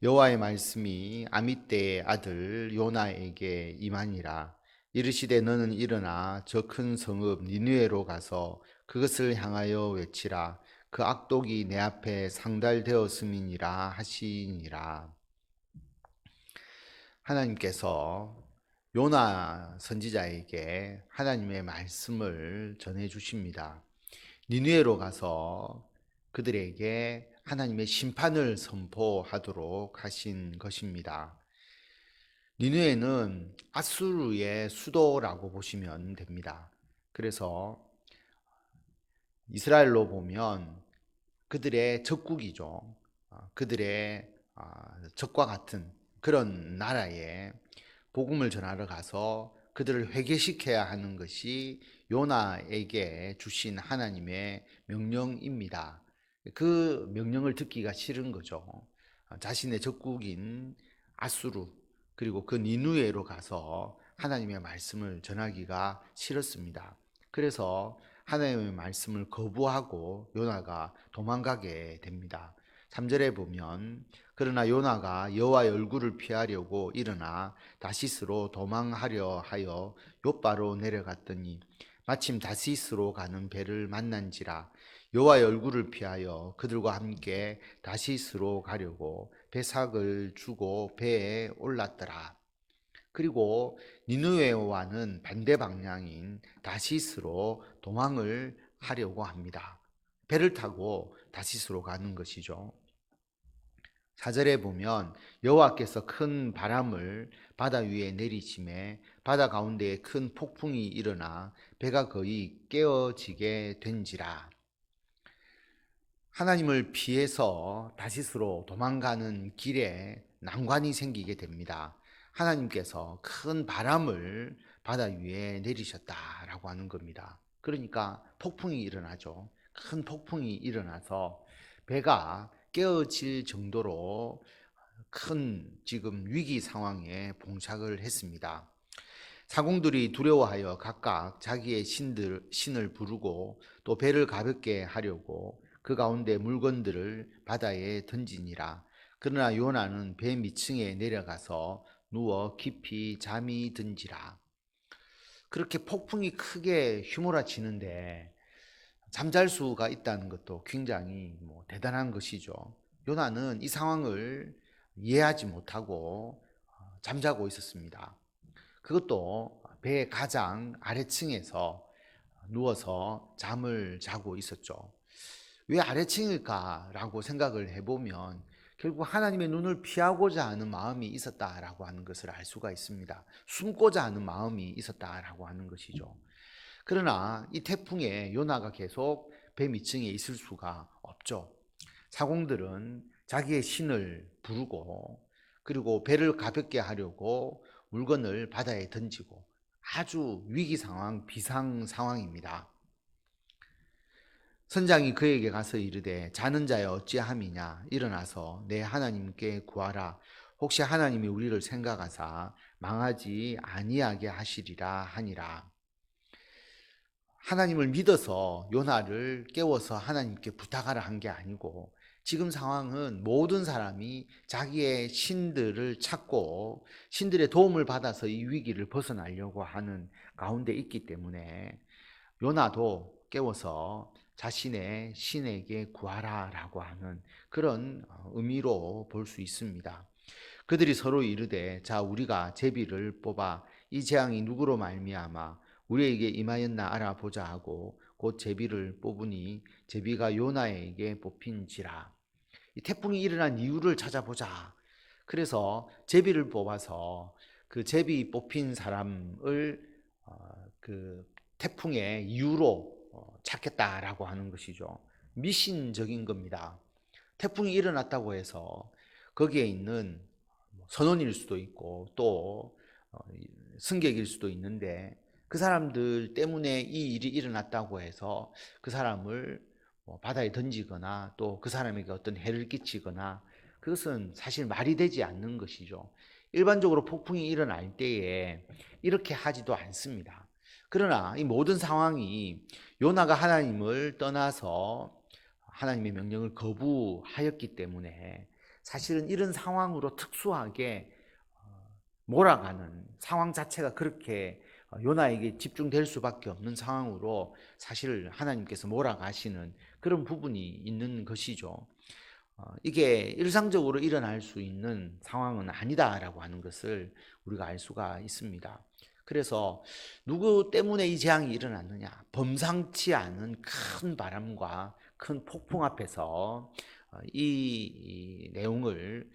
여호와의 말씀이 아미떼의 아들 요나에게 임하니라. 이르시되 너는 일어나 저 큰 성읍 니느웨로 가서 그것을 향하여 외치라. 그 악독이 내 앞에 상달되었음이니라 하시니라. 하나님께서 요나 선지자에게 하나님의 말씀을 전해 주십니다. 니느웨로 가서 그들에게 하나님의 심판을 선포하도록 하신 것입니다. 니느웨는 아수르의 수도라고 보시면 됩니다. 그래서 이스라엘로 보면 그들의 적국이죠. 그들의 적과 같은 그런 나라에 복음을 전하러 가서 그들을 회개시켜야 하는 것이 요나에게 주신 하나님의 명령입니다. 그 명령을 듣기가 싫은 거죠. 자신의 적국인 아수르 그리고 그 니누에로 가서 하나님의 말씀을 전하기가 싫었습니다. 그래서 하나님의 말씀을 거부하고 요나가 도망가게 됩니다. 3절에 보면 그러나 요나가 여호와의 얼굴을 피하려고 일어나 다시스로 도망하려 하여 욥바로 내려갔더니 마침 다시스로 가는 배를 만난지라. 여호와의 얼굴을 피하여 그들과 함께 다시스로 가려고 배삭을 주고 배에 올랐더라. 그리고 니느웨와는 반대 방향인 다시스로 도망을 하려고 합니다. 배를 타고 다시스로 가는 것이죠. 4절에 보면 여호와께서 큰 바람을 바다 위에 내리심에 바다 가운데에 큰 폭풍이 일어나 배가 거의 깨어지게 된지라. 하나님을 피해서 다시스로 도망가는 길에 난관이 생기게 됩니다. 하나님께서 큰 바람을 바다 위에 내리셨다라고 하는 겁니다. 그러니까 폭풍이 일어나죠. 큰 폭풍이 일어나서 배가 깨어질 정도로 큰 지금 위기 상황에 봉착을 했습니다. 사공들이 두려워하여 각각 자기의 신을 부르고 또 배를 가볍게 하려고 그 가운데 물건들을 바다에 던지니라. 그러나 요나는 배 밑층에 내려가서 누워 깊이 잠이 든지라. 그렇게 폭풍이 크게 휘몰아치는데 잠잘 수가 있다는 것도 굉장히 대단한 것이죠. 요나는 이 상황을 이해하지 못하고 잠자고 있었습니다. 그것도 배의 가장 아래층에서 누워서 잠을 자고 있었죠. 왜 아래층일까라고 생각을 해보면 결국 하나님의 눈을 피하고자 하는 마음이 있었다라고 하는 것을 알 수가 있습니다. 숨고자 하는 마음이 있었다라고 하는 것이죠. 그러나 이 태풍에 요나가 계속 배 밑층에 있을 수가 없죠. 사공들은 자기의 신을 부르고 그리고 배를 가볍게 하려고 물건을 바다에 던지고 아주 위기 상황, 비상 상황입니다. 선장이 그에게 가서 이르되 자는 자여 어찌함이냐 일어나서 내 하나님께 구하라. 혹시 하나님이 우리를 생각하사 망하지 아니하게 하시리라 하니라. 하나님을 믿어서 요나를 깨워서 하나님께 부탁하라 한 게 아니고 지금 상황은 모든 사람이 자기의 신들을 찾고 신들의 도움을 받아서 이 위기를 벗어나려고 하는 가운데 있기 때문에 요나도 깨워서 자신의 신에게 구하라라고 하는 그런 의미로 볼 수 있습니다. 그들이 서로 이르되 자 우리가 제비를 뽑아 이 재앙이 누구로 말미암아 우리에게 임하였나 알아보자 하고 곧 제비를 뽑으니 제비가 요나에게 뽑힌지라. 이 태풍이 일어난 이유를 찾아보자. 그래서 제비를 뽑아서 그 제비 뽑힌 사람을 그 태풍의 이유로 찾겠다라고 하는 것이죠. 미신적인 겁니다. 태풍이 일어났다고 해서 거기에 있는 선원일 수도 있고 또 승객일 수도 있는데 그 사람들 때문에 이 일이 일어났다고 해서 그 사람을 바다에 던지거나 또 그 사람에게 어떤 해를 끼치거나 그것은 사실 말이 되지 않는 것이죠. 일반적으로 폭풍이 일어날 때에 이렇게 하지도 않습니다. 그러나 이 모든 상황이 요나가 하나님을 떠나서 하나님의 명령을 거부하였기 때문에 사실은 이런 상황으로 특수하게 몰아가는 상황 자체가 그렇게 요나에게 집중될 수밖에 없는 상황으로 사실 하나님께서 몰아가시는 그런 부분이 있는 것이죠. 이게 일상적으로 일어날 수 있는 상황은 아니다라고 하는 것을 우리가 알 수가 있습니다. 그래서 누구 때문에 이 재앙이 일어났느냐? 범상치 않은 큰 바람과 큰 폭풍 앞에서 이 내용을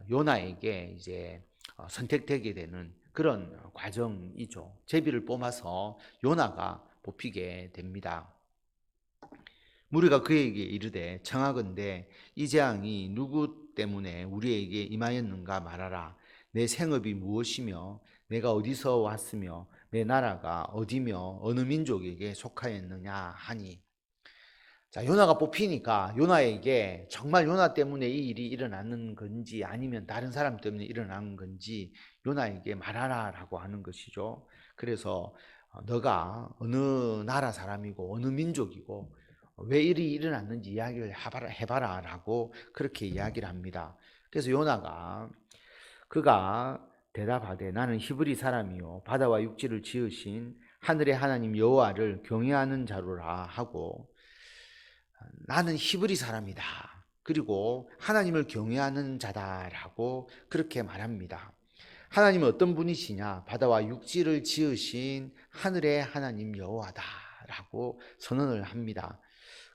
요나에게 이제 선택되게 되는 그런 과정이죠. 제비를 뽑아서 요나가 뽑히게 됩니다. 무리가 그에게 이르되 청하건대 이 재앙이 누구 때문에 우리에게 임하였는가 말하라. 내 생업이 무엇이며 내가 어디서 왔으며 내 나라가 어디며 어느 민족에게 속하였느냐 하니. 자, 요나가 뽑히니까 요나에게 정말 요나 때문에 이 일이 일어나는 건지 아니면 다른 사람 때문에 일어나는 건지 요나에게 말하라라고 하는 것이죠. 그래서 너가 어느 나라 사람이고 어느 민족이고 왜 일이 일어났는지 이야기를 해봐라라고 그렇게 이야기를 합니다. 그래서 요나가 그가 대답하되 나는 히브리 사람이요 바다와 육지를 지으신 하늘의 하나님 여호와를 경외하는 자로라 하고 나는 히브리 사람이다. 그리고 하나님을 경외하는 자다라고 그렇게 말합니다. 하나님은 어떤 분이시냐? 바다와 육지를 지으신 하늘의 하나님 여호와다라고 선언을 합니다.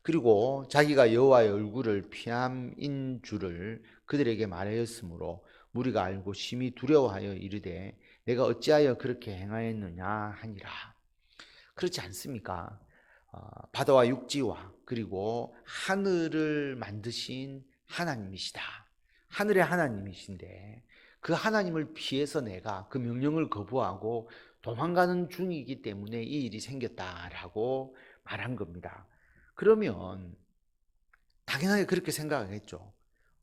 그리고 자기가 여호와의 얼굴을 피함인 줄을 그들에게 말하였으므로 무리가 알고 심히 두려워하여 이르되 내가 어찌하여 그렇게 행하였느냐 하니라. 그렇지 않습니까? 바다와 육지와 그리고 하늘을 만드신 하나님이시다. 하늘의 하나님이신데 그 하나님을 피해서 내가 그 명령을 거부하고 도망가는 중이기 때문에 이 일이 생겼다라고 말한 겁니다. 그러면 당연하게 그렇게 생각하겠죠.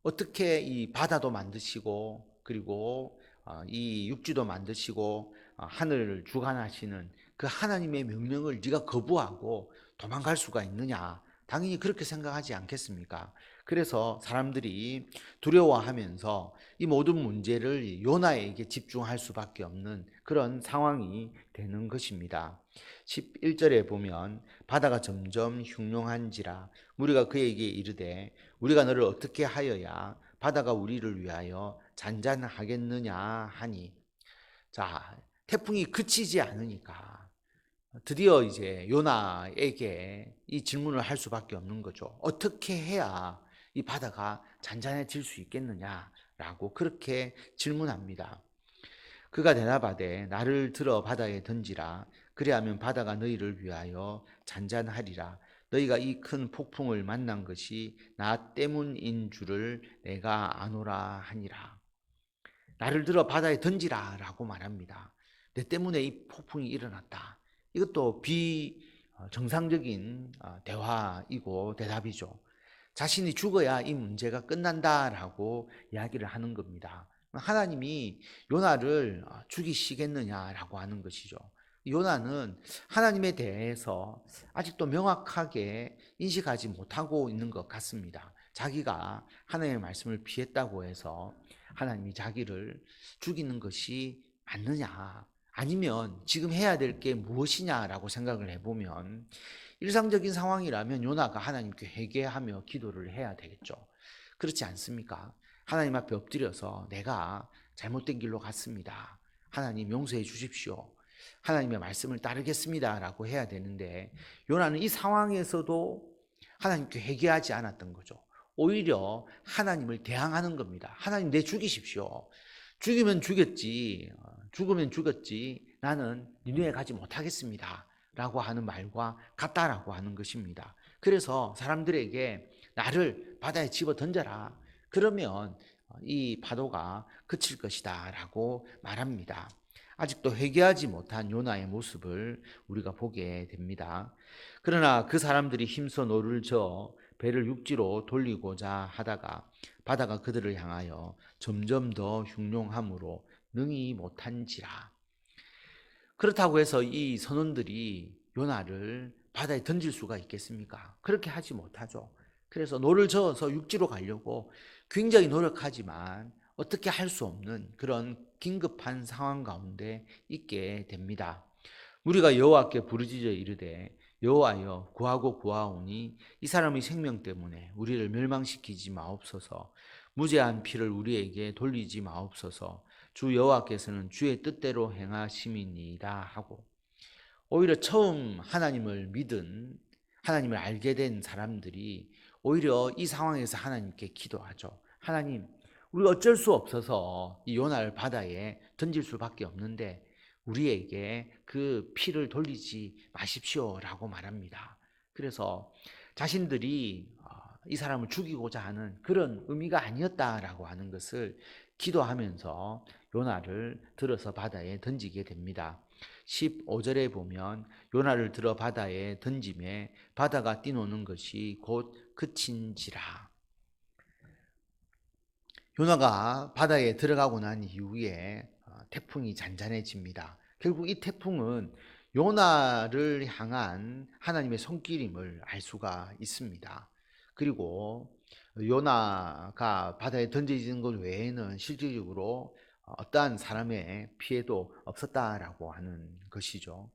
어떻게 이 바다도 만드시고 그리고 이 육지도 만드시고 하늘을 주관하시는 그 하나님의 명령을 네가 거부하고 도망갈 수가 있느냐? 당연히 그렇게 생각하지 않겠습니까? 그래서 사람들이 두려워하면서 이 모든 문제를 요나에게 집중할 수밖에 없는 그런 상황이 되는 것입니다. 11절에 보면 바다가 점점 흉룡한지라 무리가 그에게 이르되 우리가 너를 어떻게 하여야 바다가 우리를 위하여 잔잔하겠느냐 하니. 자, 태풍이 그치지 않으니까 드디어 이제 요나에게 이 질문을 할 수밖에 없는 거죠. 어떻게 해야 이 바다가 잔잔해질 수 있겠느냐라고 그렇게 질문합니다. 그가 대답하되 나를 들어 바다에 던지라. 그리하면 바다가 너희를 위하여 잔잔하리라. 너희가 이 큰 폭풍을 만난 것이 나 때문인 줄을 내가 아노라 하니라. 나를 들어 바다에 던지라 라고 말합니다. 내 때문에 이 폭풍이 일어났다. 이것도 비정상적인 대화이고 대답이죠. 자신이 죽어야 이 문제가 끝난다라고 이야기를 하는 겁니다. 하나님이 요나를 죽이시겠느냐라고 하는 것이죠. 요나는 하나님에 대해서 아직도 명확하게 인식하지 못하고 있는 것 같습니다. 자기가 하나님의 말씀을 피했다고 해서 하나님이 자기를 죽이는 것이 맞느냐, 아니면 지금 해야 될 게 무엇이냐라고 생각을 해보면 일상적인 상황이라면 요나가 하나님께 회개하며 기도를 해야 되겠죠. 그렇지 않습니까? 하나님 앞에 엎드려서 내가 잘못된 길로 갔습니다. 하나님 용서해 주십시오. 하나님의 말씀을 따르겠습니다 라고 해야 되는데 요나는 이 상황에서도 하나님께 회개하지 않았던 거죠. 오히려 하나님을 대항하는 겁니다. 하나님 내 죽이십시오. 죽이면 죽였지, 죽으면 죽었지 나는 니네에 가지 못하겠습니다 라고 하는 말과 같다라고 하는 것입니다. 그래서 사람들에게 나를 바다에 집어 던져라. 그러면 이 파도가 그칠 것이다 라고 말합니다. 아직도 회개하지 못한 요나의 모습을 우리가 보게 됩니다. 그러나 그 사람들이 힘써 노를 저어 배를 육지로 돌리고자 하다가 바다가 그들을 향하여 점점 더 흉룡함으로 능히 못한지라. 그렇다고 해서 이 선원들이 요나를 바다에 던질 수가 있겠습니까? 그렇게 하지 못하죠. 그래서 노를 저어서 육지로 가려고 굉장히 노력하지만 어떻게 할 수 없는 그런 긴급한 상황 가운데 있게 됩니다. 우리가 여호와께 부르짖어 이르되 여호와여 구하고 구하오니 이 사람의 생명 때문에 우리를 멸망시키지 마옵소서. 무죄한 피를 우리에게 돌리지 마옵소서. 주 여호와께서는 주의 뜻대로 행하심이니이다 하고, 오히려 처음 하나님을 믿은, 하나님을 알게 된 사람들이 오히려 이 상황에서 하나님께 기도하죠. 하나님, 우리가 어쩔 수 없어서 이 요나를 바다에 던질 수밖에 없는데 우리에게 그 피를 돌리지 마십시오라고 말합니다. 그래서 자신들이 이 사람을 죽이고자 하는 그런 의미가 아니었다라고 하는 것을 기도하면서 요나를 들어서 바다에 던지게 됩니다. 15절에 보면 요나를 들어 바다에 던짐에 바다가 뛰노는 것이 곧 그친지라. 요나가 바다에 들어가고 난 이후에 태풍이 잔잔해집니다. 결국 이 태풍은 요나를 향한 하나님의 손길임을 알 수가 있습니다. 그리고 요나가 바다에 던져지는 것 외에는 실질적으로 어떠한 사람의 피해도 없었다라고 하는 것이죠.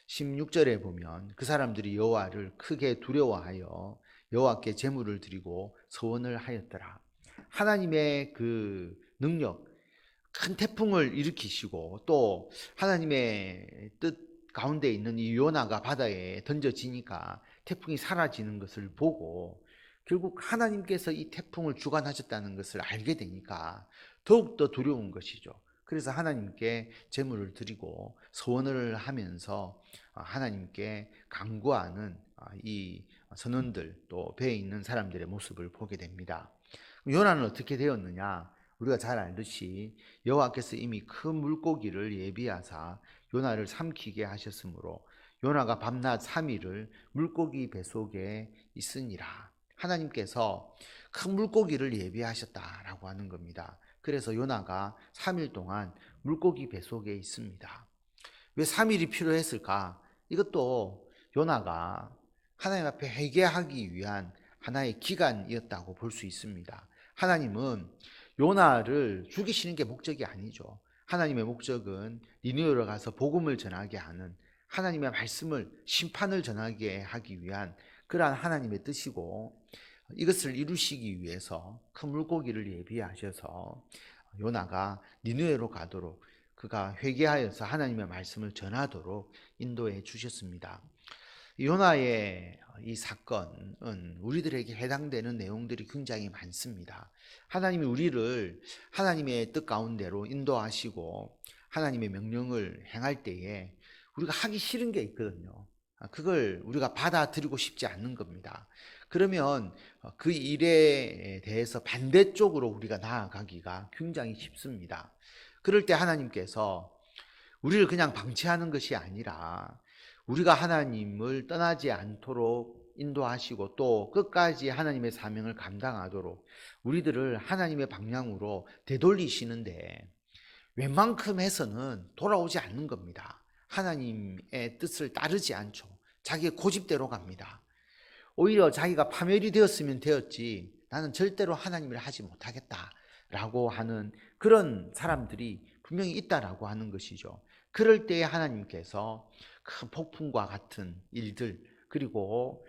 16절에 보면 그 사람들이 여호와를 크게 두려워하여 여호와께 제물을 드리고 서원을 하였더라. 하나님의 그 능력, 큰 태풍을 일으키시고 또 하나님의 뜻 가운데 있는 이 요나가 바다에 던져지니까 태풍이 사라지는 것을 보고 결국 하나님께서 이 태풍을 주관하셨다는 것을 알게 되니까 더욱더 두려운 것이죠. 그래서 하나님께 제물을 드리고 서원을 하면서 하나님께 간구하는 이 선원들, 또 배에 있는 사람들의 모습을 보게 됩니다. 요나는 어떻게 되었느냐? 우리가 잘 알듯이 여호와께서 이미 큰 물고기를 예비하사 요나를 삼키게 하셨으므로 요나가 밤낮 3일을 물고기 뱃속에 있으니라. 하나님께서 큰 물고기를 예비하셨다라고 하는 겁니다. 그래서 요나가 3일 동안 물고기 뱃속에 있습니다. 왜 3일이 필요했을까? 이것도 요나가 하나님 앞에 회개하기 위한 하나의 기간이었다고 볼 수 있습니다. 하나님은 요나를 죽이시는 게 목적이 아니죠. 하나님의 목적은 니느웨로 가서 복음을 전하게 하는, 하나님의 말씀을, 심판을 전하게 하기 위한 그러한 하나님의 뜻이고, 이것을 이루시기 위해서 큰 물고기를 예비하셔서 요나가 니느웨로 가도록, 그가 회개하여서 하나님의 말씀을 전하도록 인도해 주셨습니다. 요나의 이 사건은 우리들에게 해당되는 내용들이 굉장히 많습니다. 하나님이 우리를 하나님의 뜻 가운데로 인도하시고 하나님의 명령을 행할 때에 우리가 하기 싫은 게 있거든요. 그걸 우리가 받아들이고 싶지 않는 겁니다. 그러면 그 일에 대해서 반대쪽으로 우리가 나아가기가 굉장히 쉽습니다. 그럴 때 하나님께서 우리를 그냥 방치하는 것이 아니라 우리가 하나님을 떠나지 않도록 인도하시고 또 끝까지 하나님의 사명을 감당하도록 우리들을 하나님의 방향으로 되돌리시는데 웬만큼 해서는 돌아오지 않는 겁니다. 하나님의 뜻을 따르지 않죠. 자기의 고집대로 갑니다. 오히려 자기가 파멸이 되었으면 되었지 나는 절대로 하나님을 하지 못하겠다라고 하는 그런 사람들이 분명히 있다라고 하는 것이죠. 그럴 때에 하나님께서 큰 폭풍과 같은 일들, 그리고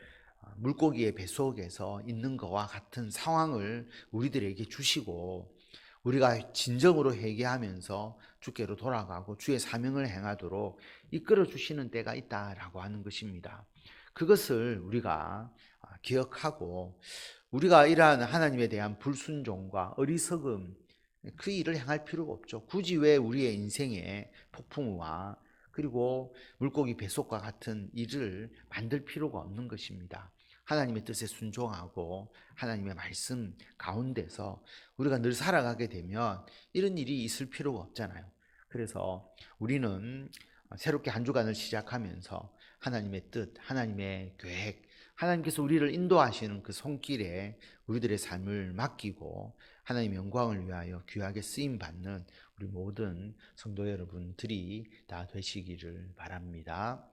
물고기의 뱃속에서 있는 것과 같은 상황을 우리들에게 주시고 우리가 진정으로 회개하면서 주께로 돌아가고 주의 사명을 행하도록 이끌어 주시는 때가 있다라고 하는 것입니다. 그것을 우리가 기억하고 우리가 이러한 하나님에 대한 불순종과 어리석음, 그 일을 행할 필요가 없죠. 굳이 왜 우리의 인생에 폭풍우와 그리고 물고기 뱃속과 같은 일을 만들 필요가 없는 것입니다. 하나님의 뜻에 순종하고 하나님의 말씀 가운데서 우리가 늘 살아가게 되면 이런 일이 있을 필요가 없잖아요. 그래서 우리는 새롭게 한 주간을 시작하면서 하나님의 뜻, 하나님의 계획, 하나님께서 우리를 인도하시는 그 손길에 우리들의 삶을 맡기고 하나님의 영광을 위하여 귀하게 쓰임받는 우리 모든 성도 여러분들이 다 되시기를 바랍니다.